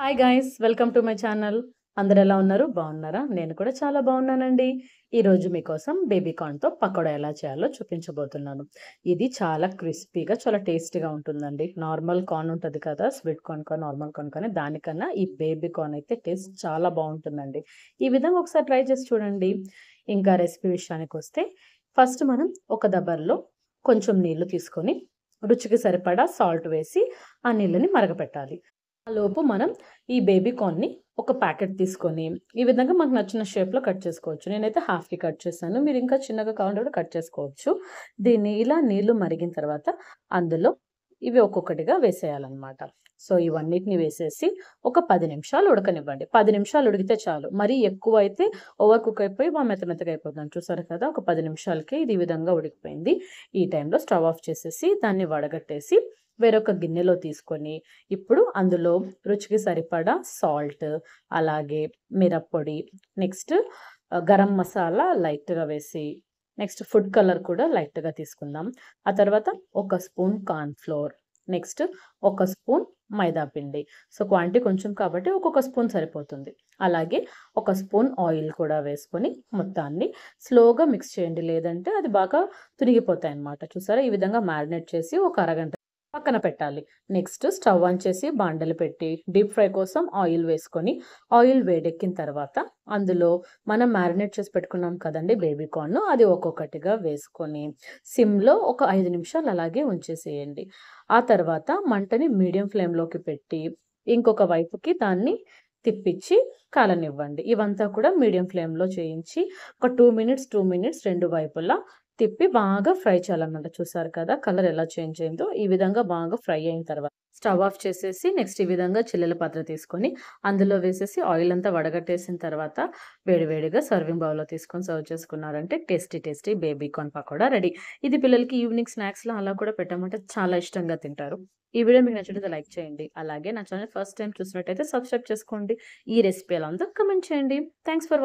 Hi guys welcome to my channel. అందరు ఎలా ఉన్నారు? బాగున్నారా? నేను కూడా చాలా బాగున్నానండి. ఈరోజు మీకోసం బేబీ కార్న్తో పకోడా ఎలా చేయాలో చూపించబోతున్నాను. ఇది చాలా క్రిస్పీగా చాలా టేస్టీగా ఉంటుందండి. నార్మల్ కార్న్ ఉంటుంది కదా, స్వీట్ కార్న్ కానీ నార్మల్ కార్న్ కానీ దానికన్నా ఈ బేబీ కార్న్ అయితే టేస్ట్ చాలా బాగుంటుందండి. ఈ విధంగా ఒకసారి ట్రై చేసి చూడండి. ఇంకా రెసిపీ విషయానికి వస్తే ఫస్ట్ మనం ఒక దబర్లో కొంచెం నీళ్లు తీసుకొని రుచికి సరిపడా సాల్ట్ వేసి ఆ నీళ్ళని మరగపెట్టాలి. లోపు మనం ఈ బేబీ కార్న్‌ని ఒక ప్యాకెట్ తీసుకొని, ఈ విధంగా మనకు నచ్చిన షేప్‌లో కట్ చేసుకోవచ్చు. నేనైతే హాఫ్‌కి కట్ చేశాను. మీరు ఇంకా చిన్నగా కావాలంటే కూడా కట్ చేసుకోవచ్చు. దీన్ని ఇలా నీళ్లు మరిగిన తర్వాత అందులో ఇవి ఒక్కొక్కటిగా వేసేయాలన్నమాట. సో, ఇవన్నిటిని వేసేసి ఒక 10 నిమిషాలు ఉడకనివ్వండి. 10 నిమిషాలు ఉడికితే చాలు. మరీ ఎక్కువైతే ఓవర్ కుక్ అయిపోయి మెత్త మెత్తగా అయిపోతుంది. చూసారు కదా! ఒక 10 నిమిషాలకే ఇది ఈ విధంగా ఉడికిపోయింది. ఈ టైంలో స్టవ్ ఆఫ్ చేసేసి దాన్ని వడగట్టేసి వేరొక గిన్నెలో తీసుకొని, ఇప్పుడు అందులో రుచికి సరిపడా సాల్ట్, అలాగే మిరప్పొడి, నెక్స్ట్ గరం మసాలా లైట్‌గా వేసి, నెక్స్ట్ ఫుడ్ కలర్ కూడా లైట్‌గా తీసుకుందాం. ఆ తర్వాత ఒక స్పూన్ కార్న్ ఫ్లోర్, నెక్స్ట్ ఒక స్పూన్ మైదా పిండి. సో, క్వాంటిటీ కొంచెం కాబట్టి ఒక్కొక్క స్పూన్ సరిపోతుంది. అలాగే ఒక స్పూన్ ఆయిల్ కూడా వేసుకొని మొత్తాన్ని స్లోగా మిక్స్ చేయండి. లేదంటే అది బాగా తునిగిపోతాయన్నమాట. చూసారా? ఈ విధంగా మ్యారినేట్ చేసి ఒక అరగంట పక్కన పెట్టాలి. నెక్స్ట్ స్టవ్ ఆన్ చేసి బాండలు పెట్టి డీప్ ఫ్రై కోసం ఆయిల్ వేసుకొని, ఆయిల్ వేడెక్కిన తర్వాత అందులో మనం మ్యారినేట్ చేసి పెట్టుకున్నాం కదండీ బేబీ కార్న్, అది ఒక్కొక్కటిగా వేసుకొని సిమ్‌లో ఒక 5 నిమిషాలు అలాగే ఉంచేసేయండి. ఆ తర్వాత మంటని మీడియం ఫ్లేమ్‌లోకి పెట్టి ఇంకొక వైపుకి దాన్ని తిప్పించి కాలనివ్వండి. ఇవంతా కూడా మీడియం ఫ్లేమ్‌లో చేయించి ఒక 2 మినిట్స్ 2 వైపులా తిప్పి బాగా ఫ్రై చేయాలన్నమాట. చూసారు కదా! కలర్ ఎలా చేంజ్ అయిందో. ఈ విధంగా బాగా ఫ్రై అయిన తర్వాత స్టవ్ ఆఫ్ చేసేసి నెక్స్ట్ ఈ విధంగా చిల్లుల పాత్ర తీసుకొని అందులో వేసేసి ఆయిల్ అంతా వడగట్టేసిన తర్వాత వేడి వేడిగా సర్వింగ్ బౌల్‌లో తీసుకొని సర్వ్ చేసుకున్నారంటే tasty tasty baby corn pakoda ready. ఇది పిల్లలకి ఈవినింగ్ స్నాక్స్‌లో అలా కూడా పెట్టామంటే చాలా ఇష్టంగా తింటారు. ఈ వీడియో మీకు నచ్చినట్లయితే లైక్ చేయండి. అలాగే నా ఛానల్ ఫస్ట్ టైమ్ చూసినట్టయితే సబ్స్క్రైబ్ చేసుకోండి. ఈ రెసిపీ ఎలా ఉందో కామెంట్ చేయండి. Thanks for